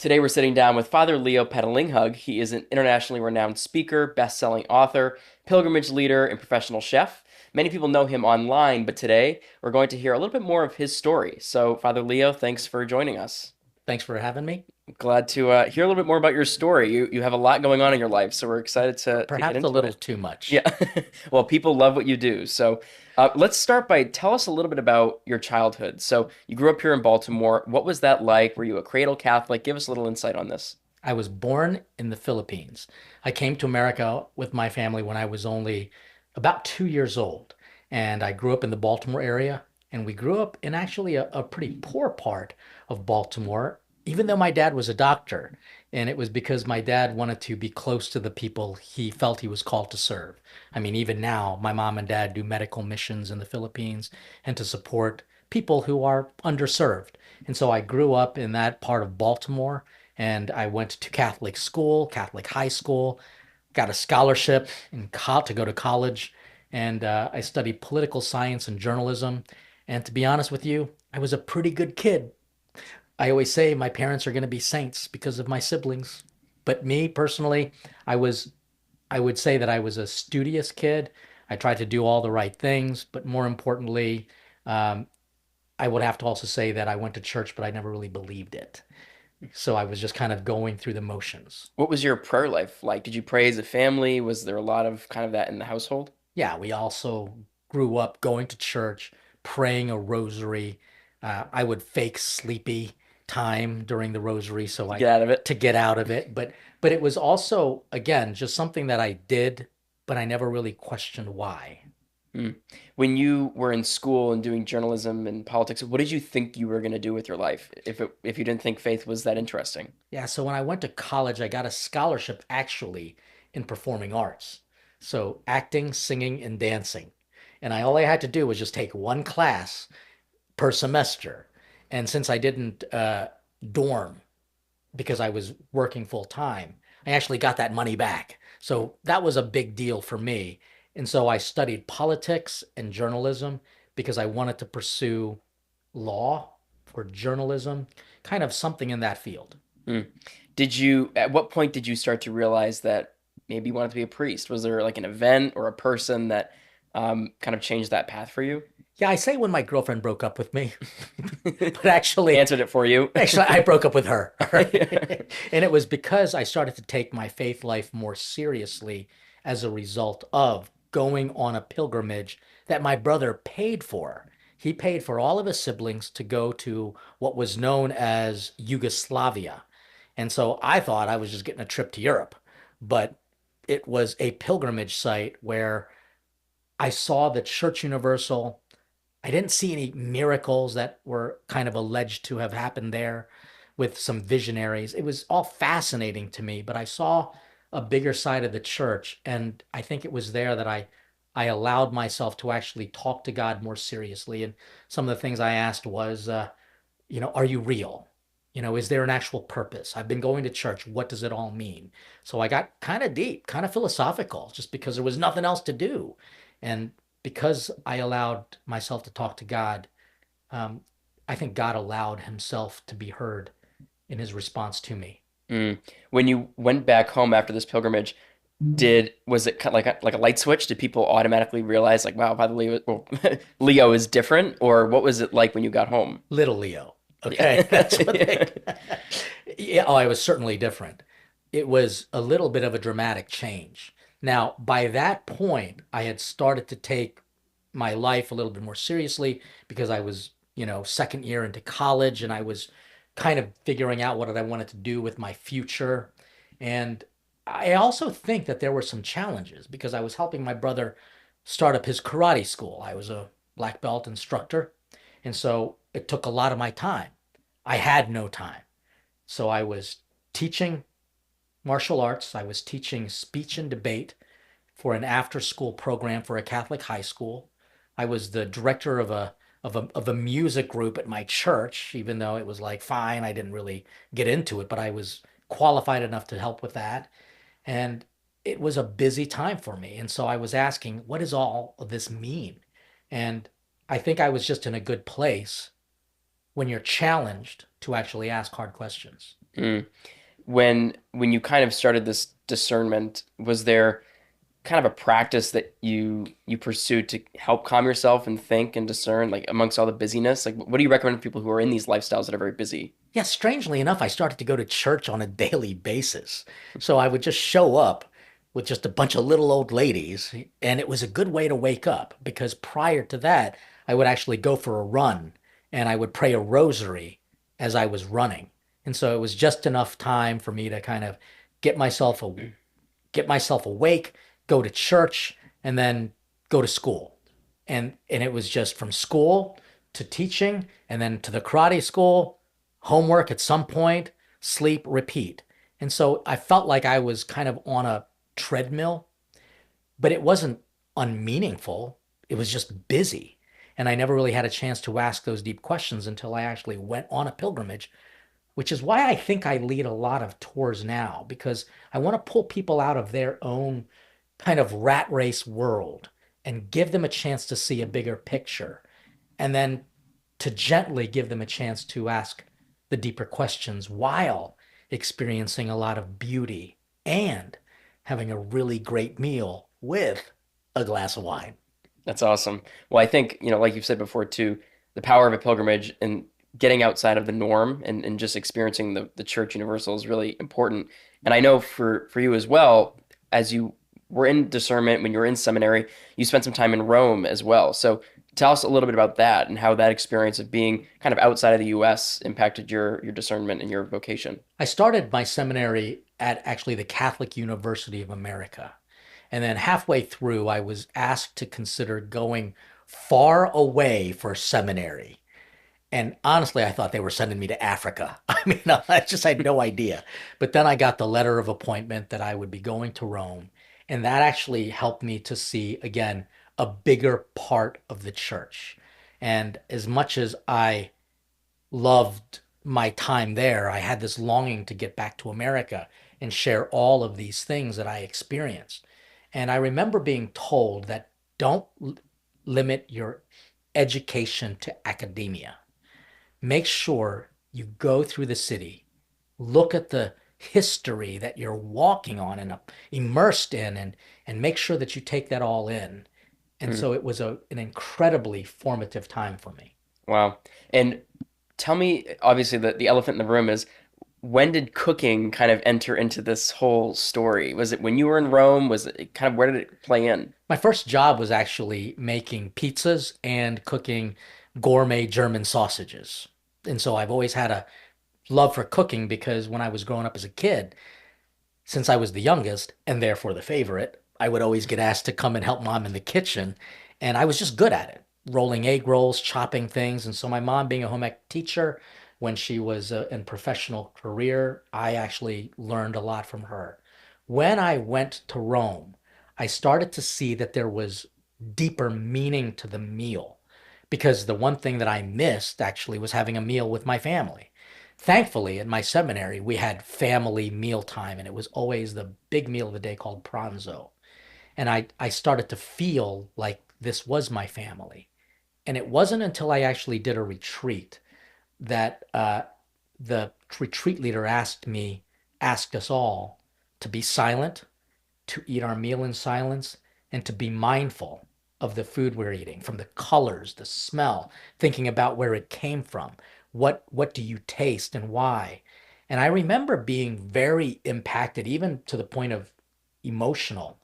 Today we're sitting down with Father Leo Patalinghug. He is an internationally renowned speaker, best-selling author, pilgrimage leader, and professional chef. Many people know him online, but today we're going to hear a little bit more of his story. So, Father Leo, thanks for joining us. Thanks for having me. Glad to hear a little bit more about your story. You have a lot going on in your life, so we're excited to get Perhaps a into little it. too much. Yeah. Well, people love what you do. So let's start by tell us a little bit about your childhood. So you grew up here in Baltimore. What was that like? Were you a cradle Catholic? Give us a little insight on this. I was born in the Philippines. I came to America with my family when I was only about 2 years old. And I grew up in the Baltimore area. And we grew up in actually a pretty poor part of Baltimore, even though my dad was a doctor. And it was because my dad wanted to be close to the people he felt he was called to serve. I mean, even now, my mom and dad do medical missions in the Philippines and to support people who are underserved. And so I grew up in that part of Baltimore and I went to Catholic school, Catholic high school, got a scholarship to go to college, and I studied political science and journalism. And to be honest with you, I was a pretty good kid. I always say my parents are going to be saints because of my siblings. But me personally, I was, I would say that I was a studious kid. I tried to do all the right things, but more importantly, um, I would have to also say that I went to church, but I never really believed it. So I was just kind of going through the motions. What was your prayer life like? Did you pray as a family? Was there a lot of kind of that in the household? Yeah, we also grew up going to church, praying a rosary. I would fake sleepy time during the rosary To get out of it? to get out of it. But it was also, again, just something that I did, but I never really questioned why. Mm. When you were in school and doing journalism and politics, what did you think you were going to do with your life if you didn't think faith was that interesting? Yeah, so when I went to college, I got a scholarship actually in performing arts. So acting, singing, and dancing. And all I had to do was just take one class per semester. And since I didn't dorm because I was working full time, I actually got that money back. So that was a big deal for me. And so I studied politics and journalism because I wanted to pursue law or journalism, kind of something in that field. Mm. At what point did you start to realize that maybe you wanted to be a priest? Was there like an event or a person that kind of changed that path for you? Yeah, I say when my girlfriend broke up with me, but actually, Answered it for you. actually, I broke up with her. And it was because I started to take my faith life more seriously as a result of going on a pilgrimage that my brother paid for. He paid for all of his siblings to go to what was known as Yugoslavia. And so I thought I was just getting a trip to Europe, but it was a pilgrimage site where I saw the Church Universal. I didn't see any miracles that were kind of alleged to have happened there with some visionaries. It was all fascinating to me, but I saw a bigger side of the church, and I think it was there that I allowed myself to actually talk to God more seriously. And some of the things I asked was, are you real? Is there an actual purpose? I've been going to church. What does it all mean? So I got kind of deep, kind of philosophical, just because there was nothing else to do. And because I allowed myself to talk to God, um, I think God allowed himself to be heard in his response to me. Mm. When you went back home after this pilgrimage, did was it kind of like a light switch? Did people automatically realize like, wow, Father Leo, well, Leo is different, or what was it like when you got home? Little Leo. Okay. That's what Yeah. they, yeah. Oh, I was certainly different. It was a little bit of a dramatic change. Now, by that point, I had started to take my life a little bit more seriously because I was, second year into college and I was kind of figuring out what I wanted to do with my future. And I also think that there were some challenges because I was helping my brother start up his karate school. I was a black belt instructor. And so it took a lot of my time. I had no time. So I was teaching martial arts, I was teaching speech and debate for an after school program for a Catholic high school. I was the director of a music group at my church, even though it was like fine, I didn't really get into it, but I was qualified enough to help with that. And it was a busy time for me. And so I was asking, what does all of this mean? And I think I was just in a good place when you're challenged to actually ask hard questions. Mm. When you kind of started this discernment, was there kind of a practice that you pursued to help calm yourself and think and discern, like amongst all the busyness? Like, what do you recommend for people who are in these lifestyles that are very busy? Yeah, strangely enough, I started to go to church on a daily basis. So I would just show up with just a bunch of little old ladies, and it was a good way to wake up because prior to that, I would actually go for a run and I would pray a rosary as I was running. And so it was just enough time for me to kind of get myself get myself awake, go to church, and then go to school. And it was just from school to teaching, and then to the karate school, homework at some point, sleep, repeat. And so I felt like I was kind of on a treadmill, but it wasn't unmeaningful. It was just busy. And I never really had a chance to ask those deep questions until I actually went on a pilgrimage, which is why I think I lead a lot of tours now, because I want to pull people out of their own kind of rat race world and give them a chance to see a bigger picture, and then to gently give them a chance to ask the deeper questions while experiencing a lot of beauty and having a really great meal with a glass of wine. That's awesome. Well, I think, like you've said before too, the power of a pilgrimage and getting outside of the norm and just experiencing the church universal is really important. And I know for you as well, as you were in discernment, when you were in seminary, you spent some time in Rome as well. So tell us a little bit about that and how that experience of being kind of outside of the US impacted your discernment and your vocation. I started my seminary at actually the Catholic University of America. And then halfway through, I was asked to consider going far away for seminary. And honestly, I thought they were sending me to Africa. I mean, I just had no idea. But then I got the letter of appointment that I would be going to Rome. And that actually helped me to see, again, a bigger part of the church. And as much as I loved my time there, I had this longing to get back to America and share all of these things that I experienced. And I remember being told that don't limit your education to academia. Make sure you go through the city, look at the history that you're walking on and immersed in, and make sure that you take that all in. And Mm, so it was an incredibly formative time for me. wow. And tell me, obviously, the elephant in the room is when did cooking kind of enter into this whole story? Was it when you were in Rome? Was it kind of where did it play in? My first job was actually making pizzas and cooking gourmet German sausages. And so I've always had a love for cooking because when I was growing up as a kid, since I was the youngest and therefore the favorite, I would always get asked to come and help mom in the kitchen. And I was just good at it, rolling egg rolls, chopping things. And so my mom, being a home ec teacher, when she was in professional career, I actually learned a lot from her. When I went to Rome, I started to see that there was deeper meaning to the meal because the one thing that I missed actually was having a meal with my family. Thankfully, at my seminary, we had family mealtime, and it was always the big meal of the day called pranzo. And I started to feel like this was my family. And it wasn't until I actually did a retreat that the retreat leader asked us all to be silent, to eat our meal in silence, and to be mindful of the food we're eating, from the colors, the smell, thinking about where it came from. What do you taste and why? And I remember being very impacted, even to the point of emotional,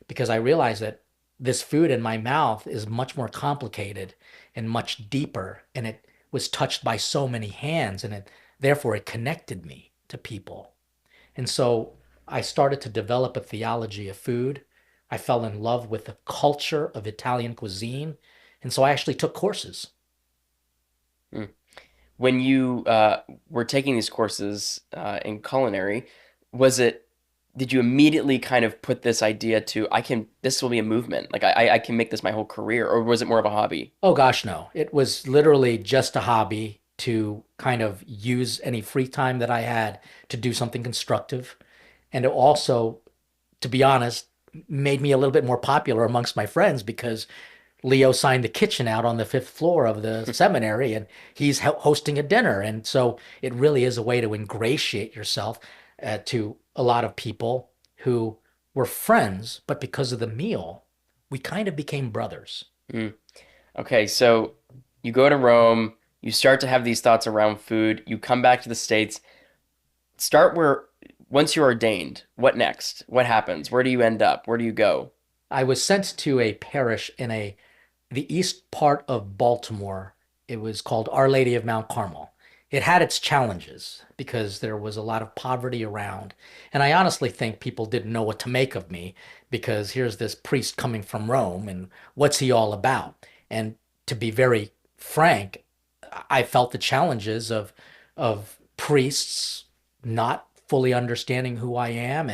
because I realized that this food in my mouth is much more complicated and much deeper, and it was touched by so many hands, and therefore it connected me to people. And so I started to develop a theology of food. I fell in love with the culture of Italian cuisine. And so I actually took courses. Mm. When you were taking these courses in culinary, was it, did you immediately kind of put this idea to, this will be a movement, like I can make this my whole career, or was it more of a hobby? Oh gosh, no. It was literally just a hobby to kind of use any free time that I had to do something constructive. And it also, to be honest, made me a little bit more popular amongst my friends because Leo signed the kitchen out on the fifth floor of the seminary, and he's hosting a dinner. And so it really is a way to ingratiate yourself to a lot of people who were friends, but because of the meal, we kind of became brothers. Mm. Okay, so you go to Rome, you start to have these thoughts around food, you come back to the States. Start where, once you're ordained, what next? What happens? Where do you end up? Where do you go? I was sent to a parish in the east part of Baltimore. It was called Our Lady of Mount Carmel. It had its challenges because there was a lot of poverty around. And I honestly think people didn't know what to make of me because here's this priest coming from Rome and what's he all about? And to be very frank, I felt the challenges of priests not fully understanding who I am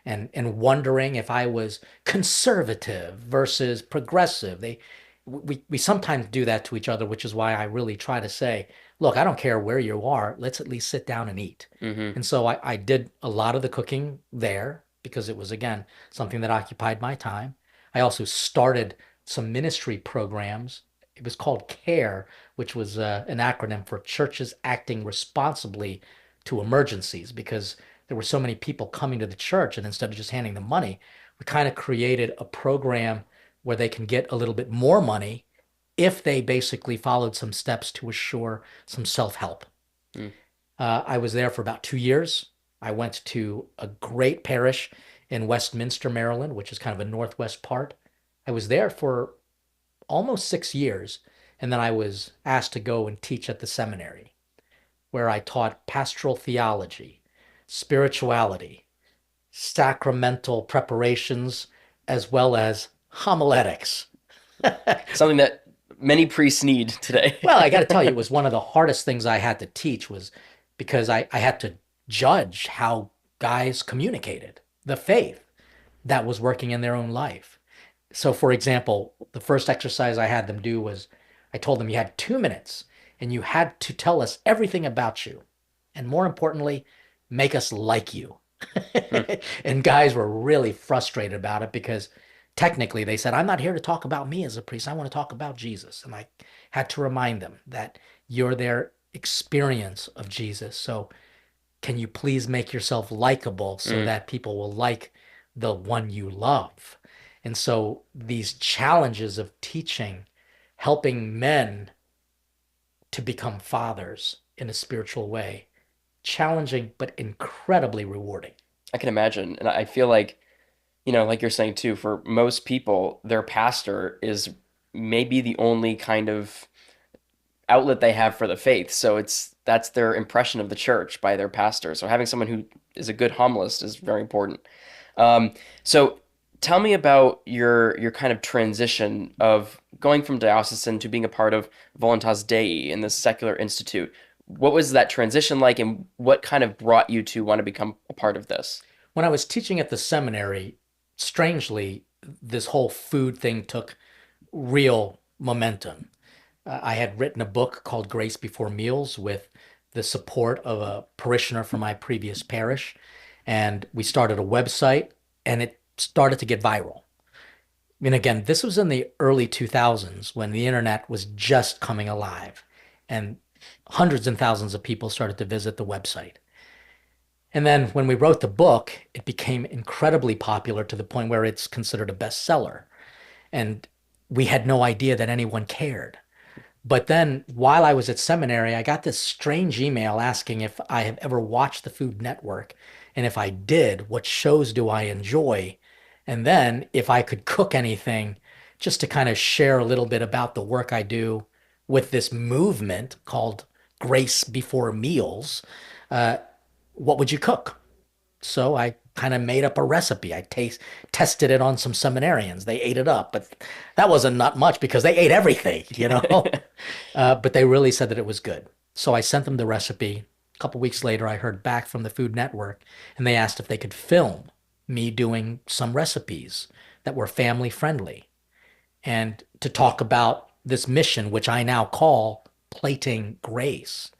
and wondering if I was conservative versus progressive. We sometimes do that to each other, which is why I really try to say, look, I don't care where you are, let's at least sit down and eat. Mm-hmm. And so I did a lot of the cooking there because it was, again, something that occupied my time. I also started some ministry programs. It was called CARE, which was an acronym for Churches Acting Responsibly to Emergencies, because there were so many people coming to the church, and instead of just handing them money, we kind of created a program where they can get a little bit more money if they basically followed some steps to assure some self-help. Mm. I was there for about 2 years. I went to a great parish in Westminster, Maryland, which is kind of a northwest part. I was there for almost 6 years, and then I was asked to go and teach at the seminary, where I taught pastoral theology, spirituality, sacramental preparations, as well as homiletics. Something that many priests need today. Well, I got to tell you, it was one of the hardest things I had to teach was because I had to judge how guys communicated the faith that was working in their own life. So, for example, the first exercise I had them do was I told them you had 2 minutes and you had to tell us everything about you. And more importantly, make us like you. Hmm. And guys were really frustrated about it because technically they said, I'm not here to talk about me as a priest. I want to talk about Jesus. And I had to remind them that you're their experience of Jesus. So can you please make yourself likable so Mm. that people will like the one you love? And so these challenges of teaching, helping men to become fathers in a spiritual way, challenging but incredibly rewarding. I can imagine. And I feel like, like you're saying too, for most people, their pastor is maybe the only kind of outlet they have for the faith. So that's their impression of the church by their pastor. So having someone who is a good homilist is very important. So tell me about your kind of transition of going from diocesan to being a part of Voluntas Dei in the secular institute. What was that transition like, and what kind of brought you to want to become a part of this? When I was teaching at the seminary, strangely, this whole food thing took real momentum. I had written a book called Grace Before Meals with the support of a parishioner from my previous parish. And we started a website and it started to get viral. I mean, again, this was in the early 2000s when the internet was just coming alive and hundreds and thousands of people started to visit the website. And then when we wrote the book, it became incredibly popular to the point where it's considered a bestseller. And we had no idea that anyone cared. But then while I was at seminary, I got this strange email asking if I have ever watched the Food Network. And if I did, what shows do I enjoy? And then if I could cook anything, just to kind of share a little bit about the work I do with this movement called Grace Before Meals, uh, what would you cook? So I kind of made up a recipe. I tested it on some seminarians. They ate it up, but that wasn't not much because they ate everything, you know. But they really said that it was good. So I sent them the recipe. A couple weeks later, I heard back from the Food Network, and they asked if they could film me doing some recipes that were family friendly and to talk about this mission, which I now call plating grace,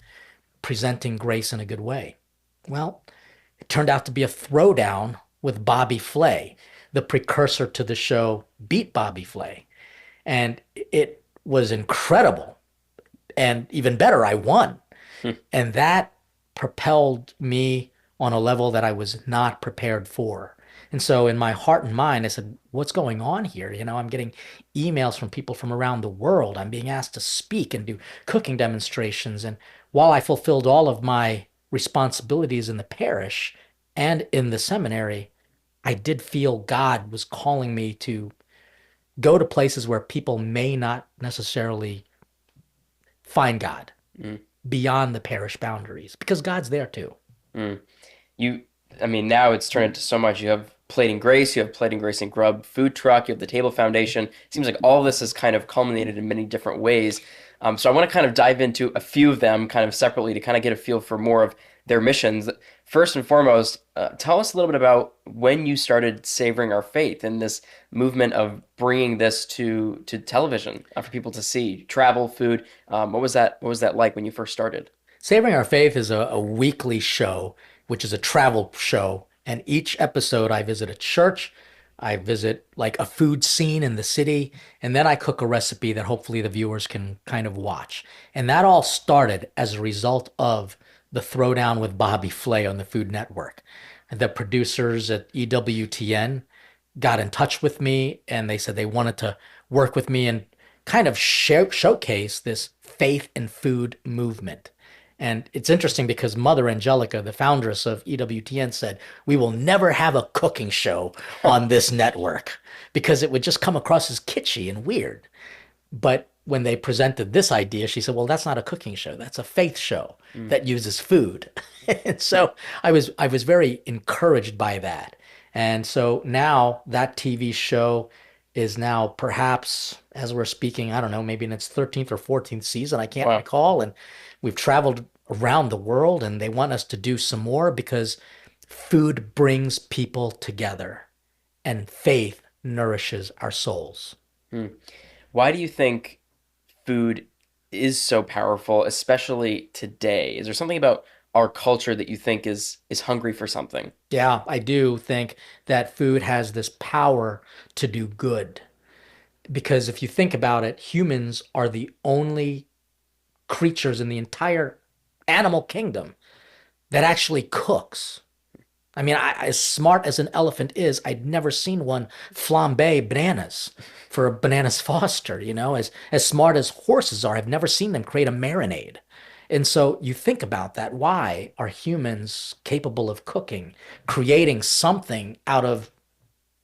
presenting grace in a good way. Well, it turned out to be a throwdown with Bobby Flay, the precursor to the show Beat Bobby Flay. And it was incredible. And even better, I won. Hmm. And that propelled me on a level that I was not prepared for. And so in my heart and mind, I said, what's going on here? I'm getting emails from people from around the world. I'm being asked to speak and do cooking demonstrations. And while I fulfilled all of my responsibilities in the parish and in the seminary, I did feel God was calling me to go to places where people may not necessarily find God Mm, beyond the parish boundaries because God's there too. mm. You, I mean, now it's turned into so much. You have Plating Grace, you have Plating Grace and Grub food truck, you have the Table Foundation. It seems like all of this has kind of culminated in many different ways. So I want to kind of dive into a few of them kind of separately to kind of get a feel for more of their missions. First and foremost, tell us a little bit about when you started Savoring Our Faith and this movement of bringing this to television for people to see, travel, food. What was that? What was that like when you first started? Savoring Our Faith is a weekly show, which is a travel show. And each episode, I visit a church, I visit like a food scene in the city, and then I cook a recipe that hopefully the viewers can kind of watch. And that all started as a result of the Throwdown with Bobby Flay on the Food Network. The producers at EWTN got in touch with me and they said they wanted to work with me and kind of showcase this faith and food movement. And it's interesting because Mother Angelica, the foundress of EWTN, said, we will never have a cooking show on this network because it would just come across as kitschy and weird. But when they presented this idea, she said, well, that's not a cooking show. That's a faith show Mm, that uses food. And so I was very encouraged by that. And so now that TV show is now perhaps, as we're speaking, I don't know, maybe in its 13th or 14th season. I can't wow. recall. And we've traveled around the world and they want us to do some more because food brings people together and faith nourishes our souls. Mm. Why do you think food is so powerful, especially today? Is there something about our culture that you think is hungry for something? Yeah, I do think that food has this power to do good. Because if you think about it, humans are the only creatures in the entire animal kingdom that actually cooks. I mean, as smart as an elephant is, I'd never seen one flambe bananas for a bananas Foster, as smart as horses are, I've never seen them create a marinade. And so you think about that. Why are humans capable of cooking, creating something out of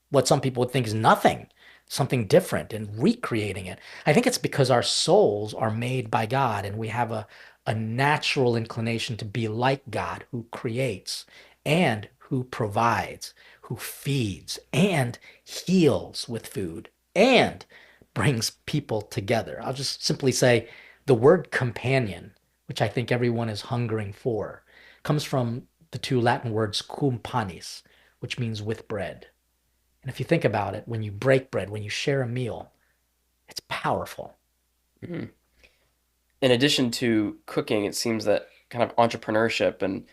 what some people would think is nothing, something different, and recreating it? I think it's because our souls are made by God and we have a natural inclination to be like God who creates and who provides, who feeds and heals with food and brings people together. I'll just simply say the word companion, which I think everyone is hungering for, comes from the two Latin words cum panis, which means with bread. And if you think about it, when you break bread, when you share a meal, it's powerful. Mhm. In addition to cooking, it seems that kind of entrepreneurship and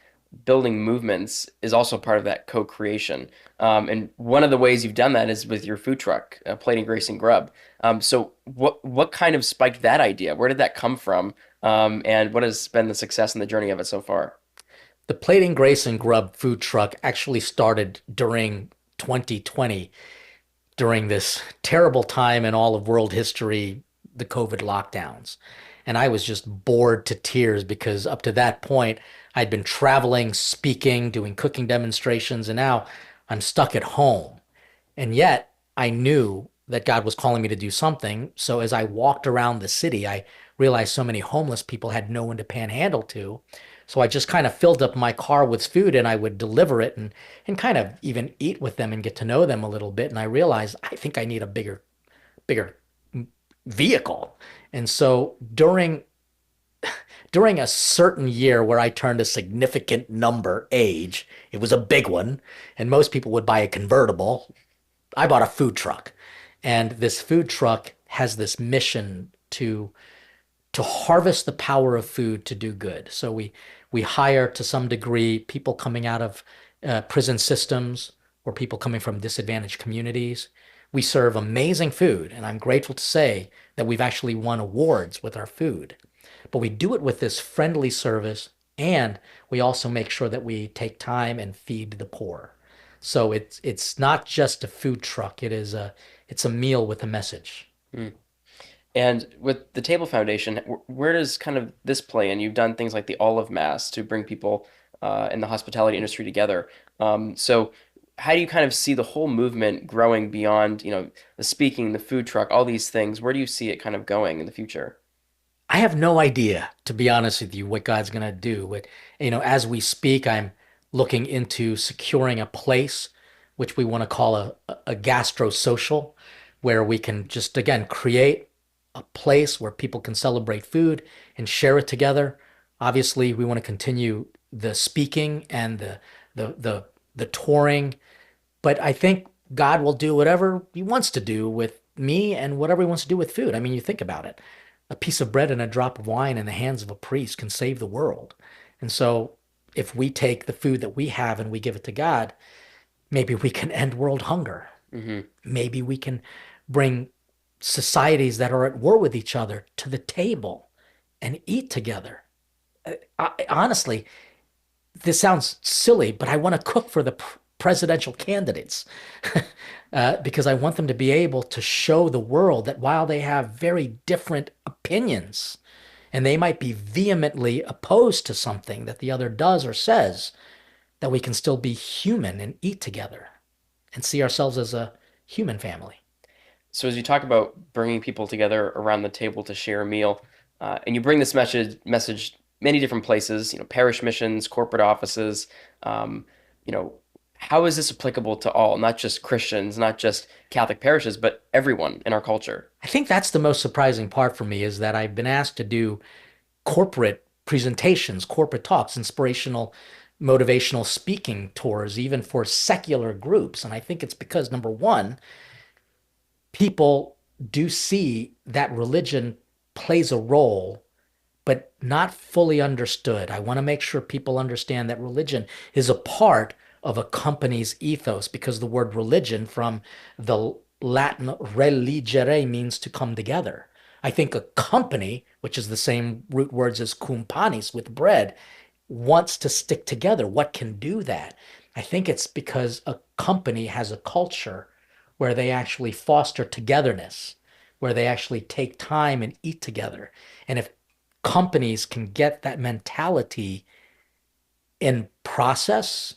building movements is also part of that co-creation. And one of the ways you've done that is with your food truck, Plating Grace and Grub. So what kind of spiked that idea? Where did that come from? And what has been the success and the journey of it so far? The Plating Grace and Grub food truck actually started during 2020, during this terrible time in all of world history, the COVID lockdowns. And I was just bored to tears because up to that point, I'd been traveling, speaking, doing cooking demonstrations, and now I'm stuck at home. And yet I knew that God was calling me to do something. So as I walked around the city, I realized so many homeless people had no one to panhandle to. So I just kind of filled up my car with food and I would deliver it and kind of even eat with them and get to know them a little bit. And I realized I think I need a bigger vehicle. And so during a certain year where I turned a significant number age, it was a big one, and most people would buy a convertible. I bought a food truck. And this food truck has this mission to harvest the power of food to do good. So we hire to some degree people coming out of prison systems or people coming from disadvantaged communities. We serve amazing food, and I'm grateful to say that we've actually won awards with our food. But we do it with this friendly service, and we also make sure that we take time and feed the poor. So it's not just a food truck, it's a meal with a message. Mm. And with the Table Foundation, where does kind of this play in? You've done things like the Olive Mass to bring people in the hospitality industry together. So how do you kind of see the whole movement growing beyond, the speaking, the food truck, all these things? Where do you see it kind of going in the future? I have no idea, to be honest with you, what God's going to do. But, as we speak, I'm looking into securing a place, which we want to call a gastro social, where we can just, again, create a place where people can celebrate food and share it together. Obviously, we want to continue the speaking and the touring, but I think God will do whatever he wants to do with me and whatever he wants to do with food. I mean, you think about it. A piece of bread and a drop of wine in the hands of a priest can save the world. And so if we take the food that we have and we give it to God, maybe we can end world hunger. Hmm. Maybe we can bring societies that are at war with each other to the table and eat together. Honestly, this sounds silly, but I want to cook for the presidential candidates because I want them to be able to show the world that while they have very different opinions and they might be vehemently opposed to something that the other does or says, that we can still be human and eat together and see ourselves as a human family. So as you talk about bringing people together around the table to share a meal, and you bring this message many different places, parish missions, corporate offices, um, you know, how is this applicable to all, not just Christians, not just Catholic parishes, but everyone in our culture? I think that's the most surprising part for me is that I've been asked to do corporate presentations, corporate talks, inspirational, motivational speaking tours, even for secular groups. And I think it's because, number one, people do see that religion plays a role, but not fully understood. I want to make sure people understand that religion is a part of a company's ethos because the word religion from the Latin religere means to come together. I think a company, which is the same root words as cum panis with bread, wants to stick together. What can do that? I think it's because a company has a culture where they actually foster togetherness, where they actually take time and eat together. And if companies can get that mentality in process,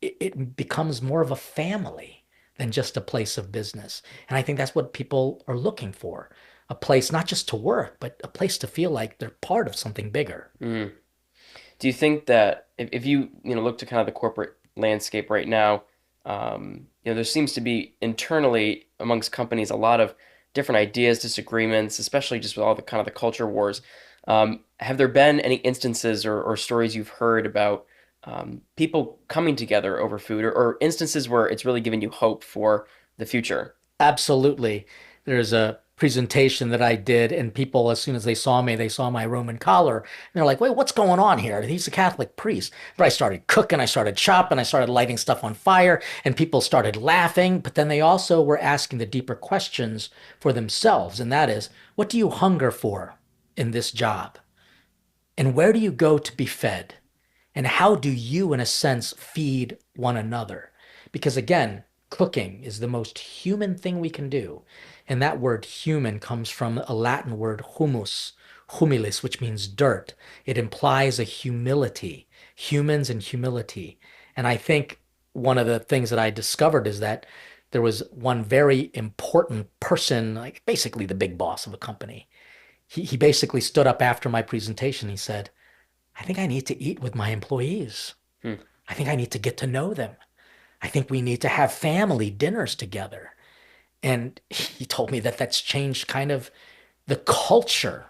it becomes more of a family than just a place of business. And I think that's what people are looking for. A place not just to work, but a place to feel like they're part of something bigger. Mm. Do you think that if you look to kind of the corporate landscape right now, there seems to be internally amongst companies a lot of different ideas, disagreements, especially just with all the kind of the culture wars. Have there been any instances or stories you've heard about people coming together over food, or instances where it's really given you hope for the future? Absolutely. There's a presentation that I did, and people, as soon as they saw me, they saw my Roman collar, and they're like, "Wait, what's going on here? He's a Catholic priest." But I started cooking, I started chopping, I started lighting stuff on fire, and people started laughing. But then they also were asking the deeper questions for themselves, and that is, what do you hunger for in this job? And where do you go to be fed? And how do you, in a sense, feed one another? Because again, cooking is the most human thing we can do. And that word human comes from a Latin word humus, humilis, which means dirt. It implies a humility, humans and humility. And I think one of the things that I discovered is that there was one very important person, like basically the big boss of a company. He basically stood up after my presentation. He said, I think I need to eat with my employees. Hmm. I think I need to get to know them. I think we need to have family dinners together. And he told me that that's changed kind of the culture.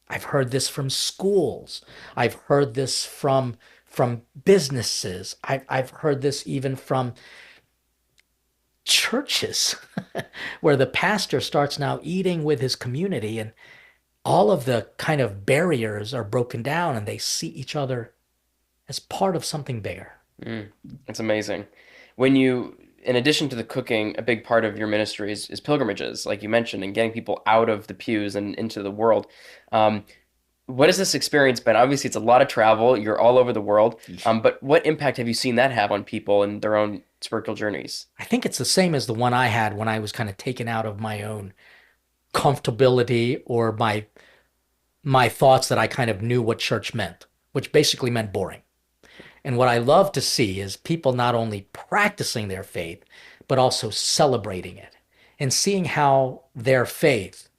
I've heard this from schools. I've heard this from businesses. I've heard this even from churches where the pastor starts now eating with his community and all of the kind of barriers are broken down and they see each other as part of something bigger. Mm, it's amazing. When you in addition to the cooking, a big part of your ministry is pilgrimages, like you mentioned, and getting people out of the pews and into the world. Um, what has this experience been? Obviously, it's a lot of travel. You're all over the world. But what impact have you seen that have on people and their own spiritual journeys? I think it's the same as the one I had when I was kind of taken out of my own comfortability or my thoughts that I kind of knew what church meant, which basically meant boring. And what I love to see is people not only practicing their faith, but also celebrating it and seeing how their faith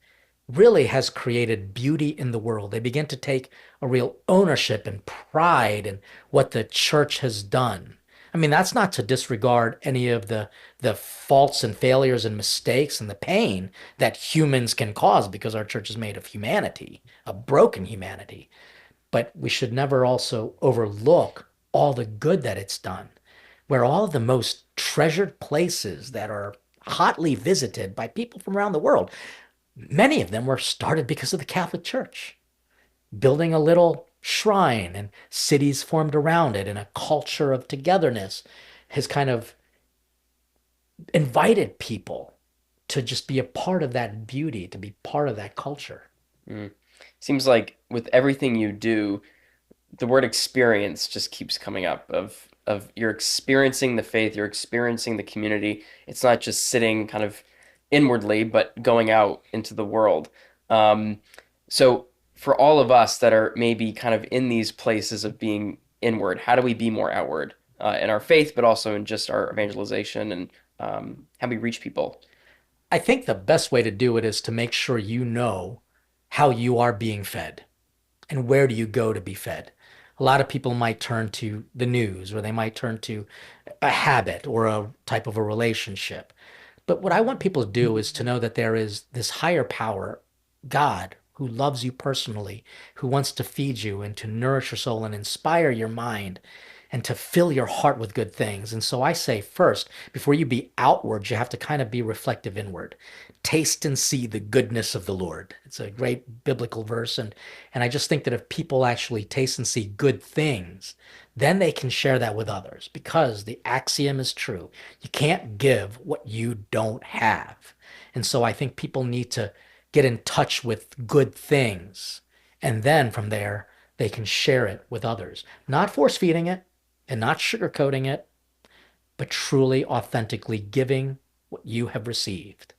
really has created beauty in the world. They begin to take a real ownership and pride in what the church has done. I mean, that's not to disregard any of the faults and failures and mistakes and the pain that humans can cause because our church is made of humanity, a broken humanity. But we should never also overlook all the good that it's done, where all of the most treasured places that are hotly visited by people from around the world, many of them were started because of the Catholic Church, building a little shrine and cities formed around it and a culture of togetherness has kind of invited people to just be a part of that beauty, to be part of that culture. Mm. Seems like with everything you do, the word experience just keeps coming up of you're experiencing the faith, you're experiencing the community. It's not just sitting kind of inwardly, but going out into the world. Um, so for all of us that are maybe kind of in these places of being inward, how do we be more outward in our faith, but also in just our evangelization and how we reach people? I think the best way to do it is to make sure you know how you are being fed and where do you go to be fed. A lot of people might turn to the news or they might turn to a habit or a type of a relationship. But what I want people to do is to know that there is this higher power, God, who loves you personally, who wants to feed you and to nourish your soul and inspire your mind and to fill your heart with good things. And so I say first, before you be outward, you have to kind of be reflective inward. Taste and see the goodness of the Lord. It's a great biblical verse. And I just think that if people actually taste and see good things, then they can share that with others because the axiom is true. You can't give what you don't have. And so I think people need to get in touch with good things. And then from there, they can share it with others, not force feeding it and not sugarcoating it, but truly, authentically giving what you have received.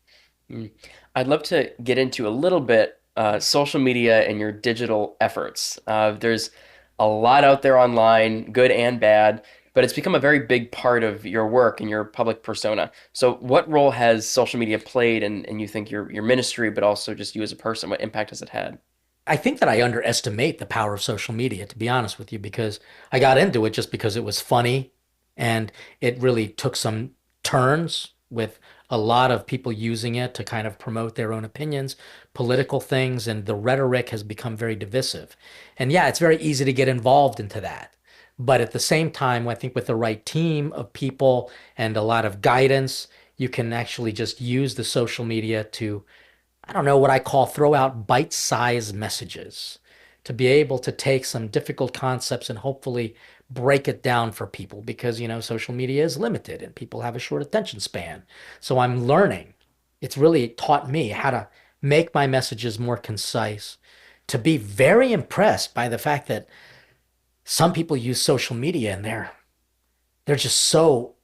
Mm. I'd love to get into a little bit social media and your digital efforts. There's a lot out there online, good and bad, but it's become a very big part of your work and your public persona. So, what role has social media played in you think your ministry, but also just you as a person? What impact has it had? I think that I underestimate the power of social media, to be honest with you, because I got into it just because it was funny and it really took some turns with a lot of people using it to kind of promote their own opinions, political things, and the rhetoric has become very divisive. And yeah, it's very easy to get involved into that. But at the same time, I think with the right team of people and a lot of guidance, you can actually just use the social media to I don't know what I call throw out bite-sized messages to be able to take some difficult concepts and hopefully break it down for people because, social media is limited and people have a short attention span. So I'm learning. It's really taught me how to make my messages more concise, to be very impressed by the fact that some people use social media and they're just so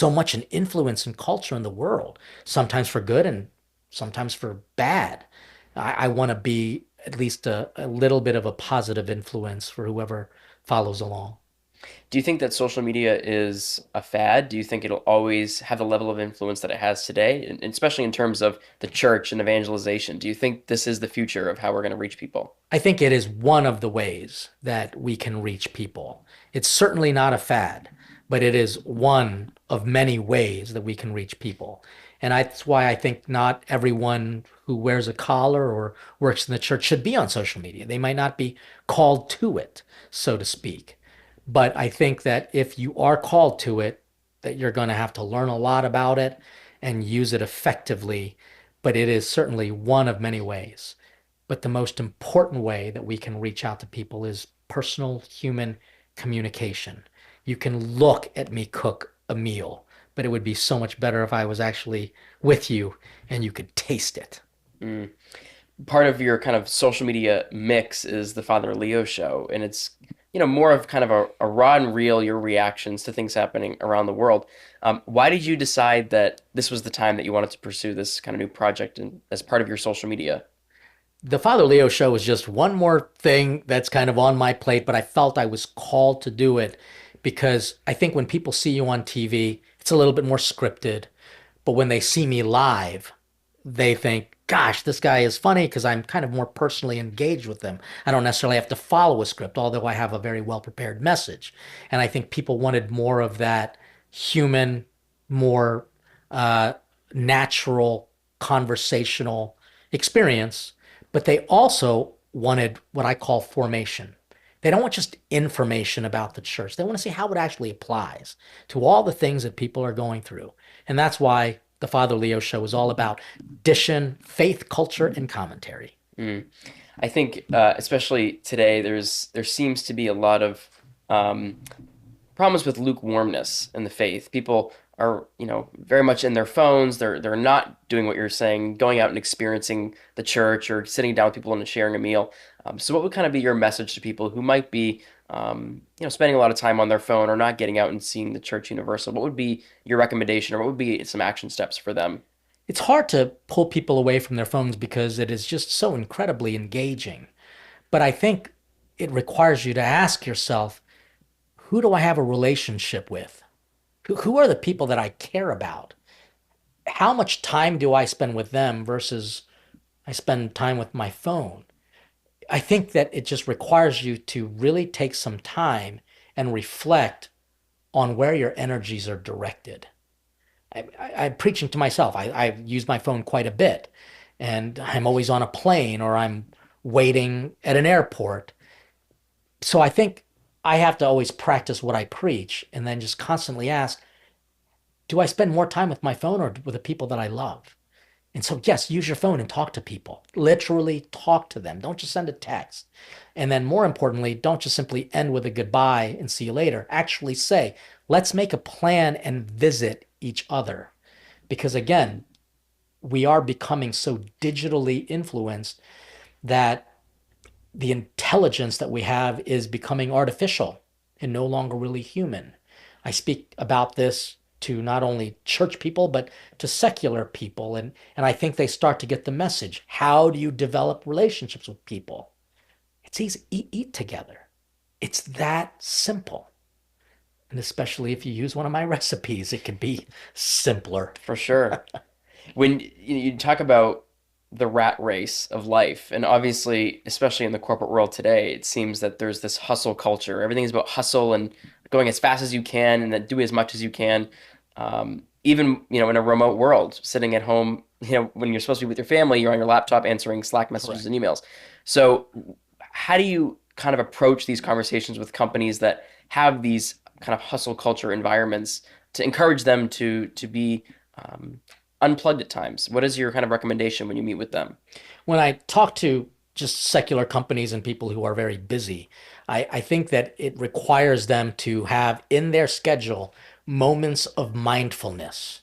much an influence in culture in the world, sometimes for good and sometimes for bad. I want to be at least a little bit of a positive influence for whoever follows along. Do you think that social media is a fad? Do you think it'll always have the level of influence that it has today, and especially in terms of the church and evangelization? Do you think this is the future of how we're going to reach people? I think it is one of the ways that we can reach people. It's certainly not a fad, but it is one of many ways that we can reach people. And that's why I think not everyone who wears a collar or works in the church should be on social media. They might not be called to it, so to speak. But I think that if you are called to it, that you're going to have to learn a lot about it and use it effectively. But it is certainly one of many ways. But the most important way that we can reach out to people is personal human communication. You can look at me cook a meal, but it would be so much better if I was actually with you and you could taste it. Mm. Part of your kind of social media mix is the Father Leo show, and it's more of kind of a raw and real your reactions to things happening around the world. Why did you decide that this was the time that you wanted to pursue this kind of new project and as part of your social media? The Father Leo show is just one more thing that's kind of on my plate, but I felt I was called to do it because I think when people see you on TV, it's a little bit more scripted. But when they see me live, they think, gosh, this guy is funny because I'm kind of more personally engaged with them. I don't necessarily have to follow a script, although I have a very well prepared message. And I think people wanted more of that human, more uh, natural, conversational experience. But they also wanted what I call formation. They don't want just information about the church. They want to see how it actually applies to all the things that people are going through. And that's why the Father Leo show is all about dishing faith, culture, and commentary. Mm. I think, especially today, there seems to be a lot of um, problems with lukewarmness in the faith. People are, very much in their phones. They're not doing what you're saying, going out and experiencing the church or sitting down with people and sharing a meal. So, what would kind of be your message to people who might be, spending a lot of time on their phone or not getting out and seeing the church universal? What would be your recommendation, or what would be some action steps for them? It's hard to pull people away from their phones because it is just so incredibly engaging. But I think it requires you to ask yourself, who do I have a relationship with? Who are the people that I care about? How much time do I spend with them versus I spend time with my phone? I think that it just requires you to really take some time and reflect on where your energies are directed. I'm preaching to myself. I use my phone quite a bit, and I'm always on a plane or I'm waiting at an airport. So I think I have to always practice what I preach and then just constantly ask, do I spend more time with my phone or with the people that I love? And so, yes, use your phone and talk to people. Literally talk to them. Don't just send a text. And then, more importantly, don't just simply end with a goodbye and see you later. Actually say, let's make a plan and visit each other. Because again, we are becoming so digitally influenced that the intelligence that we have is becoming artificial and no longer really human. I speak about this to not only church people, but to secular people. And I think they start to get the message. How do you develop relationships with people? It's easy. Eat together. It's that simple. And especially if you use one of my recipes, it can be simpler. For sure. When you talk about the rat race of life, and obviously, especially in the corporate world today, it seems that there's this hustle culture. Everything is about hustle and going as fast as you can and then do as much as you can. Even, in a remote world, sitting at home, when you're supposed to be with your family, you're on your laptop answering Slack messages and Correct. emails. So, how do you kind of approach these conversations with companies that have these kind of hustle culture environments to encourage them to be um, unplugged at times? What is your kind of recommendation when you meet with them? When I talk to just secular companies and people who are very busy, I think that it requires them to have in their schedule moments of mindfulness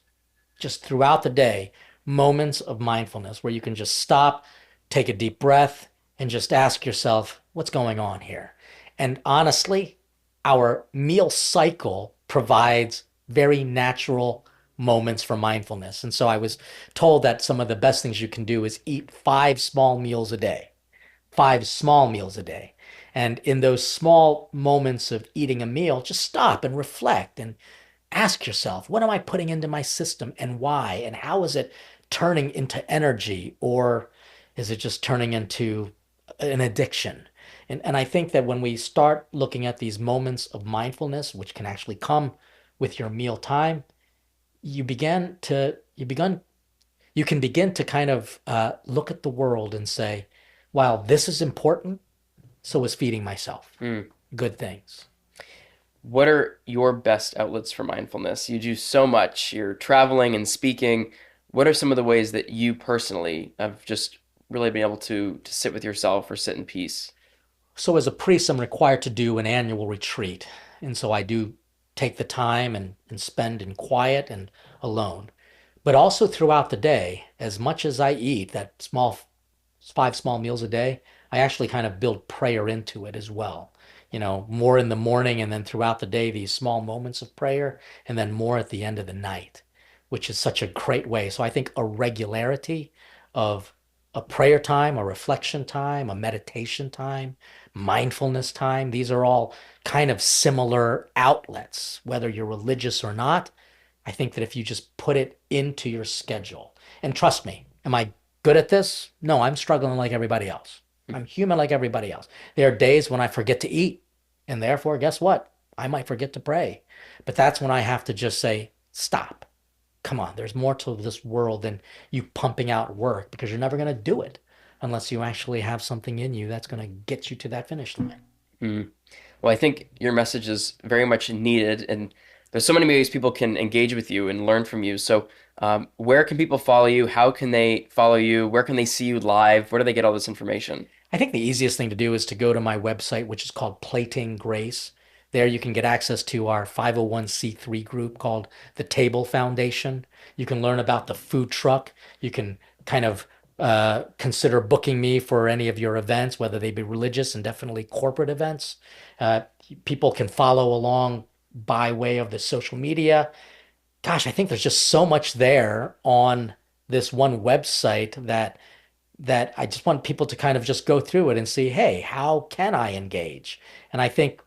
just throughout the day, moments of mindfulness where you can just stop, take a deep breath, and just ask yourself, what's going on here? And honestly, our meal cycle provides very natural moments for mindfulness. And so I was told that some of the best things you can do is eat 5 small meals a day, 5 small meals a day. And in those small moments of eating a meal, just stop and reflect and ask yourself, what am I putting into my system and why? And how is it turning into energy or is it just turning into an addiction? And I think that when we start looking at these moments of mindfulness, which can actually come with your meal time, you can begin to kind of look at the world and say, while this is important, so is feeding myself Hmm. good things. What are your best outlets for mindfulness? You do so much. You're traveling and speaking. What are some of the ways that you personally have just really been able to sit with yourself or sit in peace? So as a priest, I'm required to do an annual retreat. And so I do take the time and spend in quiet and alone. But also throughout the day, as much as I eat that small 5 small meals a day, I actually kind of build prayer into it as well. More in the morning and then throughout the day, these small moments of prayer, and then more at the end of the night, which is such a great way. So I think a regularity of a prayer time, a reflection time, a meditation time, mindfulness time, these are all kind of similar outlets, whether you're religious or not. I think that if you just put it into your schedule, and trust me, am I good at this? No, I'm struggling like everybody else. I'm human like everybody else. There are days when I forget to eat, and therefore, guess what? I might forget to pray. But that's when I have to just say, stop. Come on, there's more to this world than you pumping out work because you're never going to do it unless you actually have something in you that's going to get you to that finish line. Mm. Well, I think your message is very much needed, and there's so many ways people can engage with you and learn from you. So, where can people follow you? How can they follow you? Where can they see you live? Where do they get all this information? I think the easiest thing to do is to go to my website, which is called Plating Grace. There you can get access to our 501c3 group called the Table Foundation. You can learn about the food truck. You can kind of consider booking me for any of your events, whether they be religious and definitely corporate events. Uh, People can follow along by way of the social media. Gosh, I think there's just so much there on this one website that I just want people to kind of just go through it and see, hey, how can I engage? And I think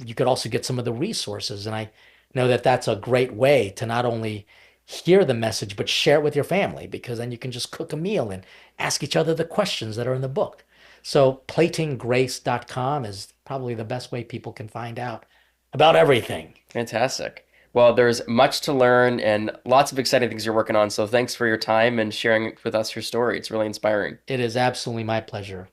you could also get some of the resources. And I know that that's a great way to not only hear the message, but share it with your family, because then you can just cook a meal and ask each other the questions that are in the book. So platinggrace.com is probably the best way people can find out about everything. Fantastic. Well, there's much to learn and lots of exciting things you're working on. So, thanks for your time and sharing with us your story. It's really inspiring. It is absolutely my pleasure.